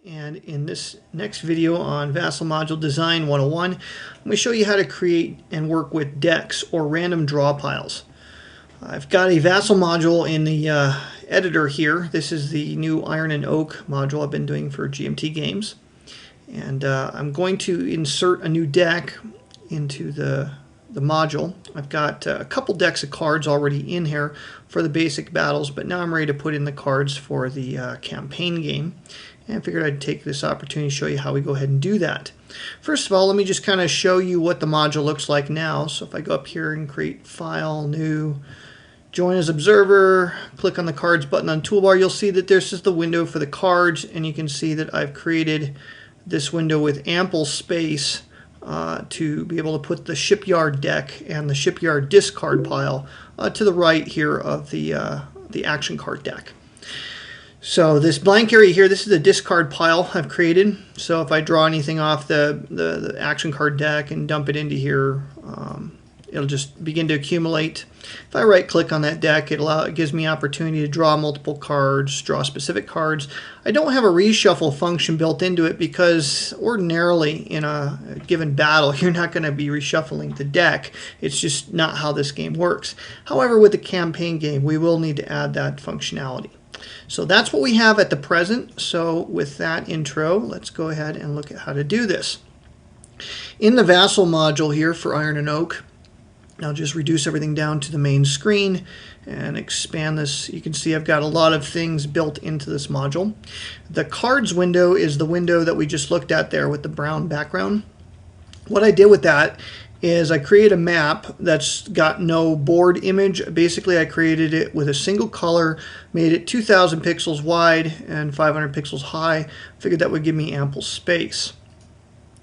And in this next video on VASSAL Module Design 101, I'm going to show you how to create and work with decks or random draw piles. I've got a VASSAL module in the editor here. This is the new Iron and Oak module I've been doing for GMT games. And I'm going to insert a new deck into the module. I've got a couple decks of cards already in here for the basic battles, but now I'm ready to put in the cards for the campaign game. And I figured I'd take this opportunity to show you how we go ahead and do that. First of all, let me just kind of show you what the module looks like now. So if I go up here and create File, New, Join as Observer, click on the Cards button on Toolbar, you'll see that this is the window for the cards, and you can see that I've created this window with ample space to be able to put the Shipyard deck and the Shipyard discard pile to the right here of the action card deck. So this blank area here, this is the discard pile I've created. So if I draw anything off the action card deck and dump it into here, it'll just begin to accumulate. If I right click on that deck, it gives me opportunity to draw multiple cards, draw specific cards. I don't have a reshuffle function built into it because ordinarily in a given battle you're not going to be reshuffling the deck. It's just not how this game works. However, with the campaign game we will need to add that functionality. So that's what we have at the present. So with that intro, let's go ahead and look at how to do this. In the VASSAL module here for Iron and Oak, I'll just reduce everything down to the main screen and expand this. You can see I've got a lot of things built into this module. The cards window is the window that we just looked at there with the brown background. What I did with that is I create a map that's got no board image. Basically I created it with a single color, made it 2000 pixels wide and 500 pixels high. Figured that would give me ample space.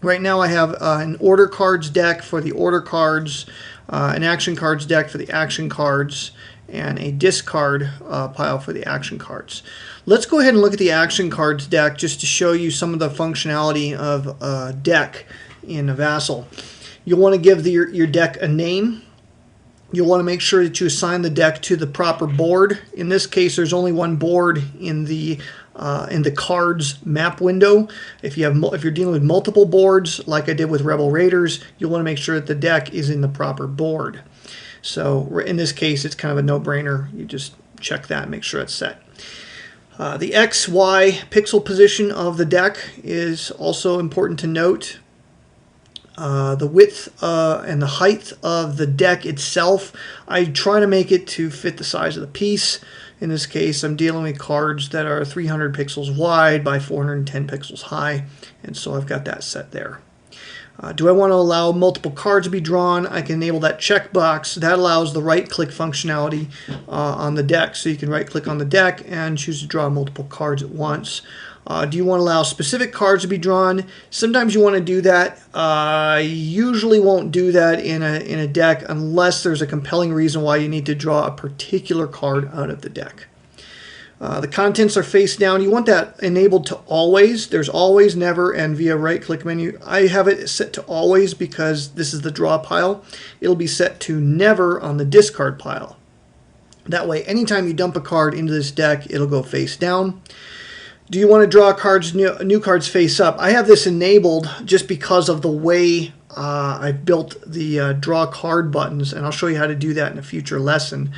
Right now I have an order cards deck for the order cards, an action cards deck for the action cards, and a discard pile for the action cards. Let's go ahead and look at the action cards deck just to show you some of the functionality of a deck in a VASSAL. You'll want to give your deck a name. You'll want to make sure that you assign the deck to the proper board. In this case, there's only one board in the cards map window. If you're dealing with multiple boards, like I did with Rebel Raiders, you'll want to make sure that the deck is in the proper board. So in this case, it's kind of a no-brainer. You just check that and make sure it's set. The X, Y pixel position of the deck is also important to note. The width and the height of the deck itself, I try to make it to fit the size of the piece. In this case, I'm dealing with cards that are 300 pixels wide by 410 pixels high, and so I've got that set there. Do I want to allow multiple cards to be drawn? I can enable that checkbox. That allows the right-click functionality on the deck. So you can right-click on the deck and choose to draw multiple cards at once. Do you want to allow specific cards to be drawn? Sometimes you want to do that. I usually won't do that in a deck unless there's a compelling reason why you need to draw a particular card out of the deck. The contents are face down. You want that enabled to always. There's always, never, and via right-click menu. I have it set to always because this is the draw pile. It'll be set to never on the discard pile. That way, anytime you dump a card into this deck, it'll go face down. Do you want to draw cards, new cards face up? I have this enabled just because of the way I've built the draw card buttons, and I'll show you how to do that in a future lesson.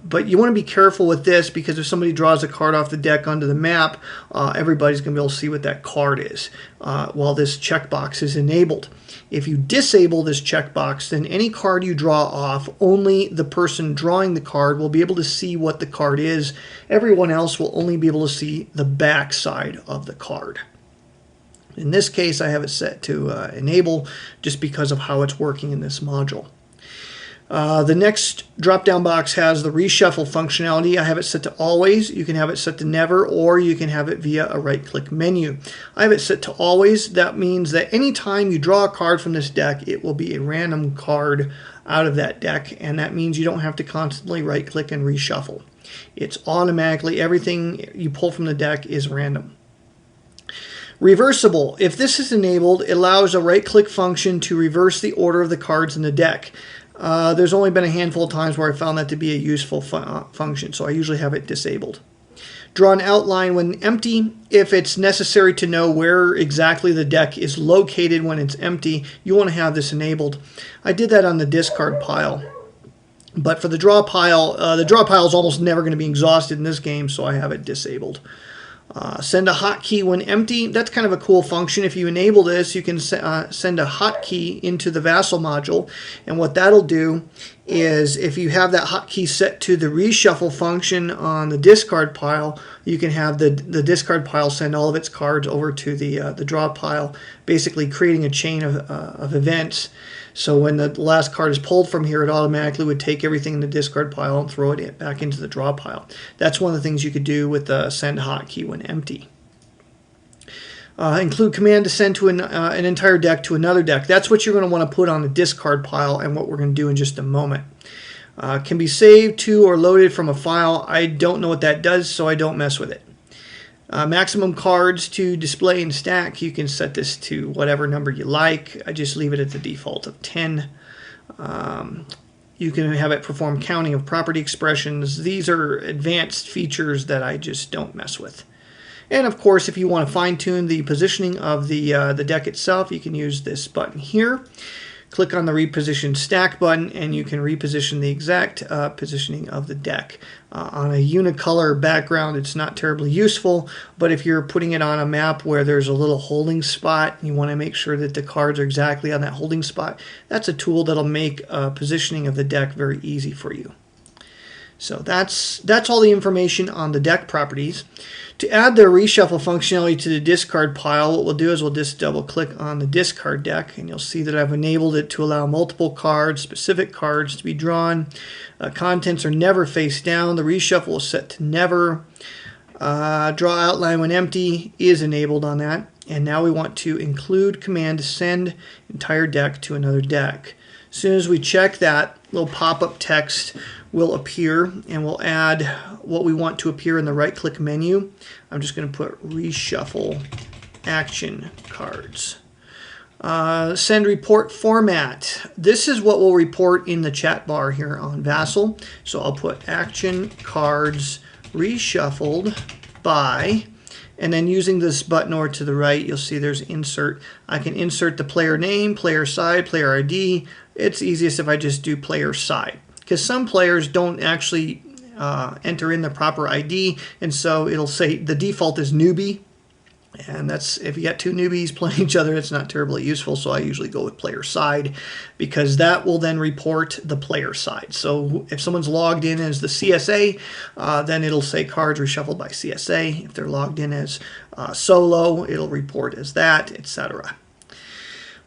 But you want to be careful with this because if somebody draws a card off the deck onto the map, everybody's going to be able to see what that card is while this checkbox is enabled. If you disable this checkbox, then any card you draw off, only the person drawing the card will be able to see what the card is. Everyone else will only be able to see the back side of the card. In this case, I have it set to enable just because of how it's working in this module. The next drop-down box has the reshuffle functionality. I have it set to always. You can have it set to never, or you can have it via a right-click menu. I have it set to always. That means that anytime you draw a card from this deck, it will be a random card out of that deck, and that means you don't have to constantly right-click and reshuffle. It's automatically, everything you pull from the deck is random. Reversible. If this is enabled, it allows a right-click function to reverse the order of the cards in the deck. There's only been a handful of times where I found that to be a useful function, so I usually have it disabled. Draw an outline when empty. If it's necessary to know where exactly the deck is located when it's empty, you want to have this enabled. I did that on the discard pile. But for the draw pile is almost never going to be exhausted in this game, so I have it disabled. Send a hotkey when empty. That's kind of a cool function. If you enable this, you can send a hotkey into the VASSAL module. And what that'll do is if you have that hotkey set to the reshuffle function on the discard pile, you can have the discard pile send all of its cards over to the draw pile, basically creating a chain of events. So when the last card is pulled from here, it automatically would take everything in the discard pile and throw it back into the draw pile. That's one of the things you could do with the send hotkey when empty. Include command to send to an entire deck to another deck. That's what you're going to want to put on the discard pile, and what we're going to do in just a moment. Can be saved to or loaded from a file. I don't know what that does, so I don't mess with it. Maximum cards to display and stack. You can set this to whatever number you like. I just leave it at the default of 10. You can have it perform counting of property expressions. These are advanced features that I just don't mess with. And of course, if you want to fine-tune the positioning of the deck itself, you can use this button here. Click on the reposition stack button and you can reposition the exact positioning of the deck. On a unicolor background, it's not terribly useful, but if you're putting it on a map where there's a little holding spot, you want to make sure that the cards are exactly on that holding spot. That's a tool that'll make positioning of the deck very easy for you. So that's all the information on the deck properties. To add the reshuffle functionality to the discard pile, what we'll do is we'll just double click on the discard deck and you'll see that I've enabled it to allow multiple cards, specific cards to be drawn. Contents are never face down. The reshuffle is set to never. Draw outline when empty is enabled on that. And now we want to include command to send entire deck to another deck. As soon as we check that, little pop-up text will appear and we'll add what we want to appear in the right-click menu. I'm just going to put reshuffle action cards. Send report format. This is what we'll report in the chat bar here on VASSAL. So I'll put action cards reshuffled by, and then using this button over to the right, you'll see there's insert. I can insert the player name, player side, player ID. It's easiest if I just do player side, because some players don't actually enter in the proper ID, and so it'll say the default is newbie, and that's if you got two newbies playing each other, it's not terribly useful. So I usually go with player side because that will then report the player side. So if someone's logged in as the CSA, then it'll say cards reshuffled by CSA. If they're logged in as solo, it'll report as that, etc.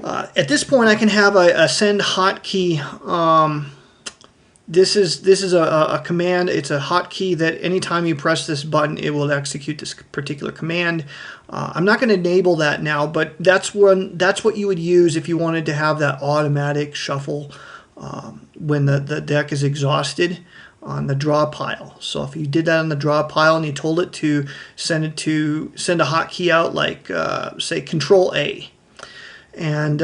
At this point, I can have a send hotkey. This is a command. It's a hotkey that anytime you press this button, it will execute this particular command. I'm not going to enable that now, but that's what you would use if you wanted to have that automatic shuffle when the deck is exhausted on the draw pile. So if you did that on the draw pile and you told it to send a hotkey out like say Control A, and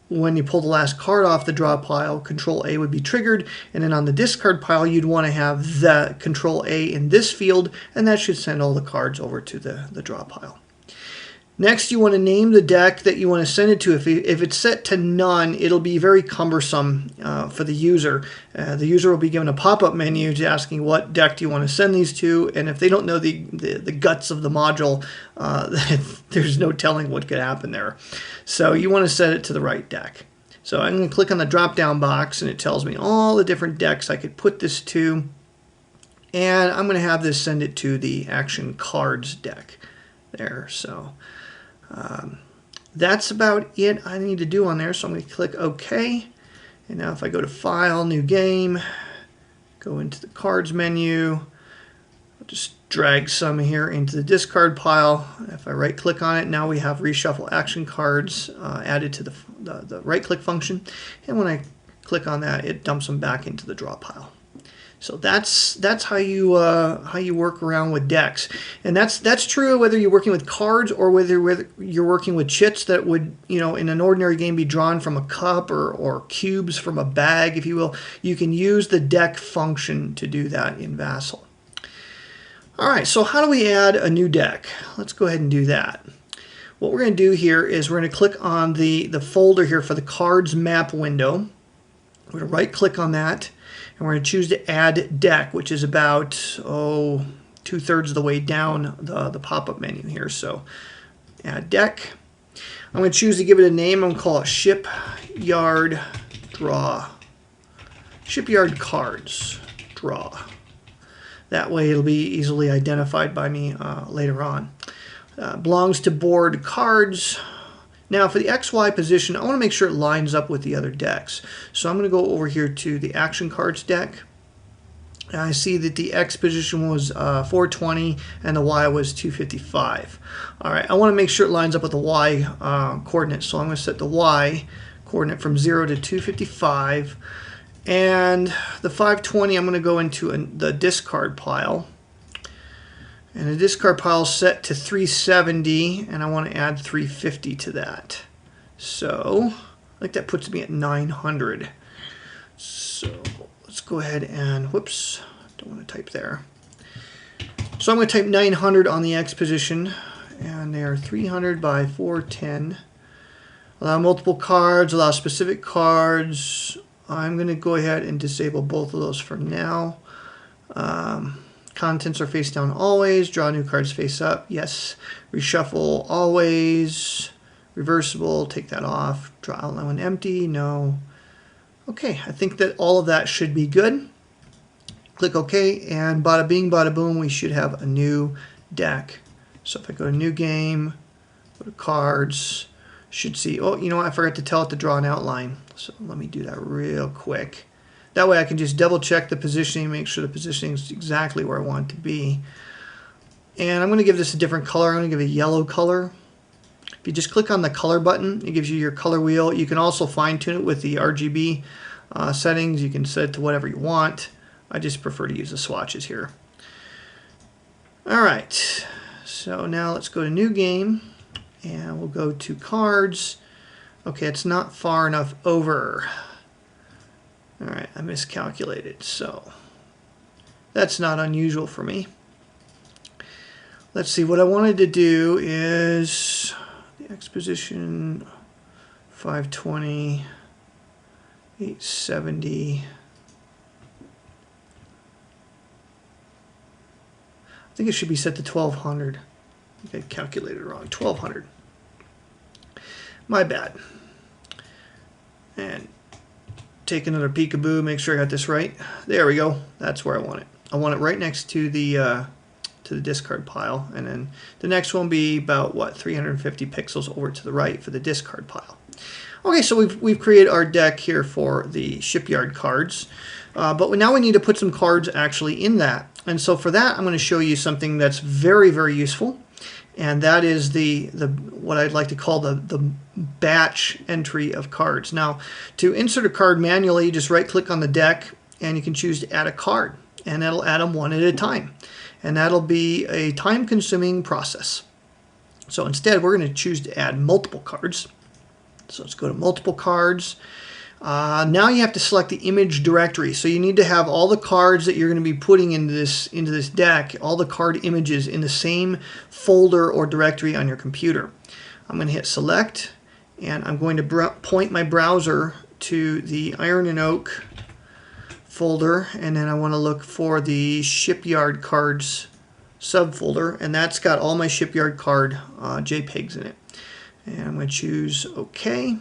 when you pull the last card off the draw pile, Control A would be triggered, and then on the discard pile, you'd want to have the Control A in this field, and that should send all the cards over to the draw pile. Next, you want to name the deck that you want to send it to. If it's set to none, it'll be very cumbersome for the user. The user will be given a pop-up menu asking what deck do you want to send these to, and if they don't know the guts of the module, there's no telling what could happen there. So you want to set it to the right deck. So I'm going to click on the drop-down box, and it tells me all the different decks I could put this to, and I'm going to have this send it to the Action Cards deck there. So that's about it I need to do on there. So I'm going to click OK. And now if I go to File, New Game, go into the Cards menu, I'll just drag some here into the discard pile. If I right-click on it, now we have Reshuffle Action Cards added to the right-click function. And when I click on that, it dumps them back into the draw pile. So that's how you work around with decks, and that's true whether you're working with cards or whether you're working with chits that would, in an ordinary game be drawn from a cup or cubes from a bag, if you will. You can use the deck function to do that in VASSAL. All right, so how do we add a new deck? Let's go ahead and do that. What we're going to do here is we're going to click on the folder here for the cards map window. We're going to right click on that, and we're going to choose to add deck, which is about 2/3 of the way down the pop-up menu here. So add deck. I'm going to choose to give it a name. I'm going to call it Shipyard Draw. Shipyard Cards Draw. That way it'll be easily identified by me later on. Belongs to board cards. Now for the XY position, I want to make sure it lines up with the other decks. So I'm going to go over here to the Action Cards deck. And I see that the X position was 420 and the Y was 255. All right, I want to make sure it lines up with the Y coordinate. So I'm going to set the Y coordinate from 0 to 255. And the 520, I'm going to go into the discard pile. And the discard pile is set to 370, and I want to add 350 to that. So I think that puts me at 900. So let's go ahead and, whoops, don't want to type there. So I'm going to type 900 on the X position, and they are 300 by 410. Allow multiple cards, allow specific cards. I'm going to go ahead and disable both of those for now. Contents are face down always. Draw new cards face up. Yes. Reshuffle always. Reversible. Take that off. Draw outline when empty. No. Okay. I think that all of that should be good. Click OK. And bada bing, bada boom, we should have a new deck. So if I go to new game, go to cards, should see, oh, you know what? I forgot to tell it to draw an outline. So let me do that real quick. That way I can just double check the positioning, make sure the positioning is exactly where I want it to be. And I'm going to give this a different color. I'm going to give it a yellow color. If you just click on the color button, it gives you your color wheel. You can also fine tune it with the RGB settings. You can set it to whatever you want. I just prefer to use the swatches here. All right, so now let's go to new game and we'll go to cards. Okay, it's not far enough over. All right, I miscalculated, so that's not unusual for me. Let's see, what I wanted to do is the X position, 520, 870. I think it should be set to 1200. I think I calculated wrong, 1200. My bad. And take another peekaboo, make sure I got this right. There we go. That's where I want it. I want it right next to the discard pile, and then the next one will be about what, 350 pixels over to the right for the discard pile. Okay, so we've created our deck here for the Shipyard cards, but now we need to put some cards actually in that. And so for that, I'm going to show you something that's very, very useful, and that is the what I'd like to call the batch entry of cards. Now, to insert a card manually, you just right-click on the deck, and you can choose to add a card, and that'll add them one at a time, and that'll be a time-consuming process. So instead, we're going to choose to add multiple cards. So let's go to multiple cards. Now you have to select the image directory. So you need to have all the cards that you're going to be putting into this deck, all the card images in the same folder or directory on your computer. I'm going to hit select, and I'm going to point my browser to the Iron and Oak folder, and then I want to look for the Shipyard Cards subfolder, and that's got all my Shipyard Card JPEGs in it. And I'm going to choose OK.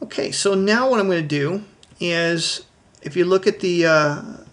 Okay, so now what I'm going to do is, if you look at the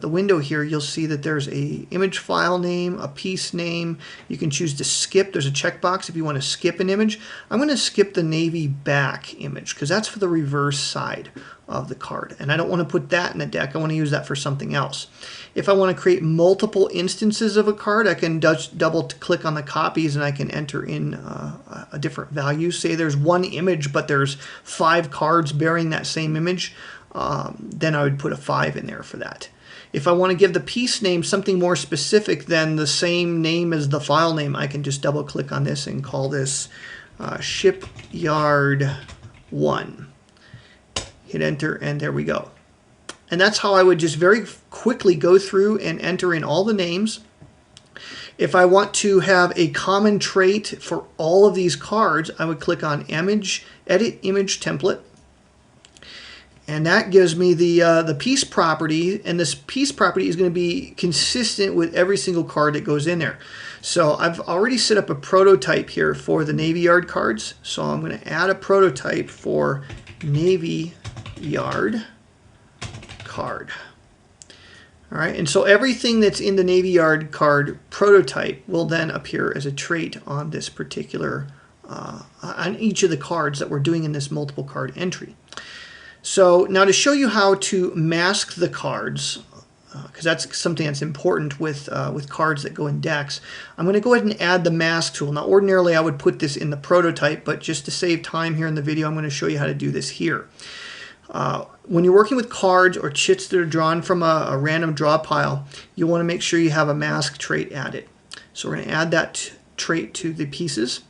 window here, you'll see that there's a image file name, a piece name. You can choose to skip. There's a checkbox if you want to skip an image. I'm going to skip the navy back image because that's for the reverse side of the card, and I don't want to put that in the deck. I want to use that for something else. If I want to create multiple instances of a card, I can double click on the copies and I can enter in a different value. Say there's one image but there's 5 cards bearing that same image, then I would put a 5 in there for that. If I want to give the piece name something more specific than the same name as the file name, I can just double click on this and call this Shipyard 1. Hit enter, and there we go. And that's how I would just very quickly go through and enter in all the names If I want to have a common trait for all of these cards, I would click on Image, Edit Image Template. And that gives me the piece property, and this piece property is going to be consistent with every single card that goes in there. So I've already set up a prototype here for the Navy Yard cards. So I'm going to add a prototype for Navy Yard card. All right, and so everything that's in the Navy Yard card prototype will then appear as a trait on this particular, on each of the cards that we're doing in this multiple card entry. So now to show you how to mask the cards, because that's something that's important with cards that go in decks, I'm going to go ahead and add the mask tool. Now ordinarily I would put this in the prototype, but just to save time here in the video, I'm going to show you how to do this here. When you're working with cards or chits that are drawn from a random draw pile, you want to make sure you have a mask trait added. So we're going to add that trait to the pieces.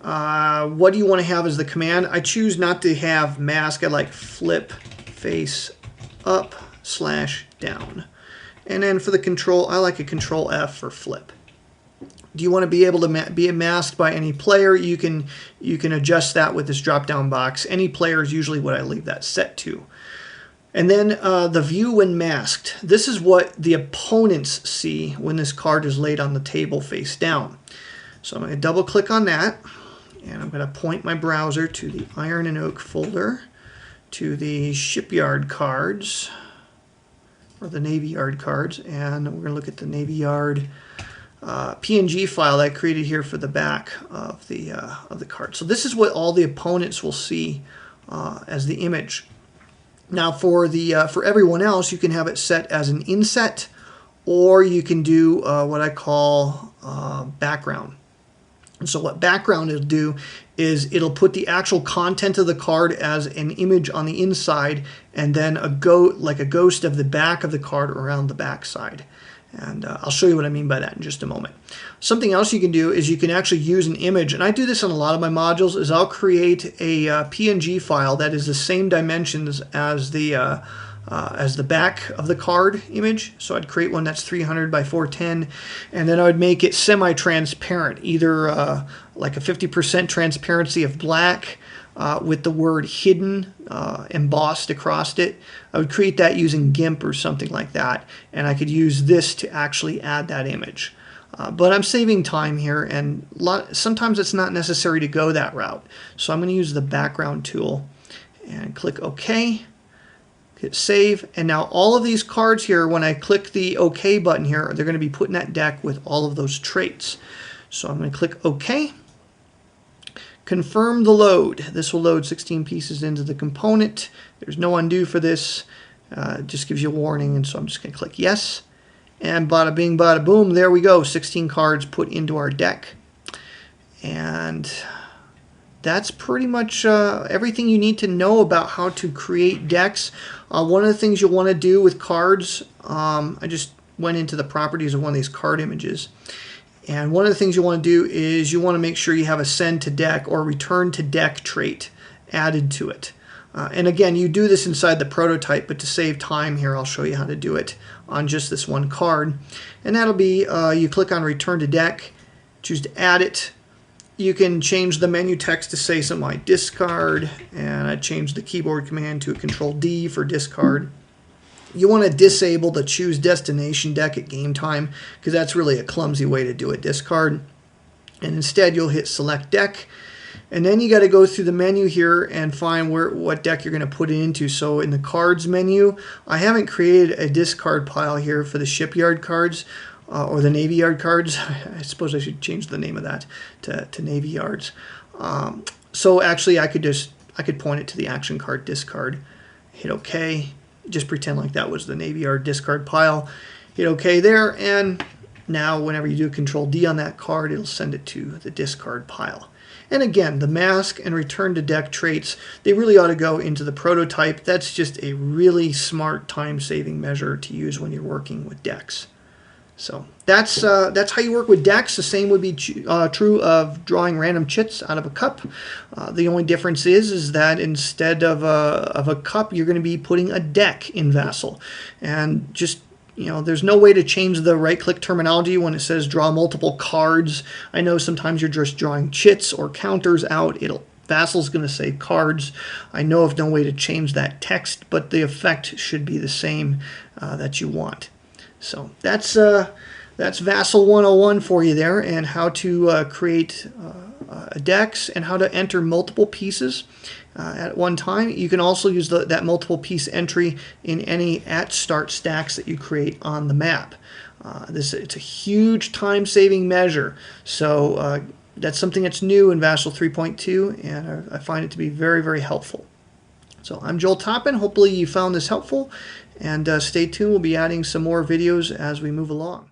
What do you want to have as the command? I choose not to have mask. I like flip face up / down. And then for the control, I like a control F for flip. Do you want to be able to be masked by any player? You can adjust that with this drop down box. Any player is usually what I leave that set to. And then the view when masked. This is what the opponents see when this card is laid on the table face down. So I'm going to double click on that, and I'm going to point my browser to the Iron and Oak folder, to the Shipyard cards, or the Navy Yard cards, and we're going to look at the Navy Yard PNG file that I created here for the back of the card. So this is what all the opponents will see as the image. Now for everyone else, you can have it set as an inset, or you can do what I call background. And so what background will do is it'll put the actual content of the card as an image on the inside, and then like a ghost of the back of the card around the back side. And I'll show you what I mean by that in just a moment. Something else you can do is you can actually use an image, and I do this on a lot of my modules, is I'll create a PNG file that is the same dimensions as the back of the card image. So I'd create one that's 300 by 410, and then I would make it semi-transparent, either like a 50% transparency of black with the word hidden embossed across it. I would create that using GIMP or something like that, and I could use this to actually add that image. But I'm saving time here, and sometimes it's not necessary to go that route. So I'm going to use the background tool and click OK. Hit save, and now all of these cards here, when I click the OK button here, they're going to be put in that deck with all of those traits. So I'm going to click OK. Confirm the load. This will load 16 pieces into the component. There's no undo for this. It just gives you a warning, and so I'm just going to click yes. And bada bing, bada boom, there we go. 16 cards put into our deck. And that's pretty much everything you need to know about how to create decks. One of the things you'll want to do with cards, I just went into the properties of one of these card images. And one of the things you want to do is you want to make sure you have a send to deck or return to deck trait added to it. And again, you do this inside the prototype, but to save time here, I'll show you how to do it on just this one card. And that'll be, you click on return to deck, choose to add it. You can change the menu text to say something like discard, and I changed the keyboard command to a control D for discard. You want to disable the choose destination deck at game time, because that's really a clumsy way to do a discard. And instead you'll hit select deck, and then you got to go through the menu here and find what deck you're going to put it into. So in the cards menu, I haven't created a discard pile here for the Shipyard cards or the Navy Yard cards. I suppose I should change the name of that to Navy Yards. So actually I could point it to the action card discard, hit OK. Just pretend like that was the Navy Yard discard pile. Hit OK there, and now whenever you do Control D on that card, it'll send it to the discard pile. And again, the mask and return to deck traits, they really ought to go into the prototype. That's just a really smart time-saving measure to use when you're working with decks. So that's how you work with decks. The same would be true of drawing random chits out of a cup. The only difference is that instead of a cup, you're going to be putting a deck in VASSAL. And just there's no way to change the right-click terminology when it says draw multiple cards. I know sometimes you're just drawing chits or counters out. VASSAL's going to say cards. I know of no way to change that text, but the effect should be the same that you want. So that's VASSAL 101 for you there, and how to create decks and how to enter multiple pieces at one time. You can also use that multiple piece entry in any @start stacks that you create on the map. It's a huge time-saving measure, so that's something that's new in VASSAL 3.2, and I find it to be very, very helpful. So I'm Joel Toppin. Hopefully you found this helpful, and stay tuned. We'll be adding some more videos as we move along.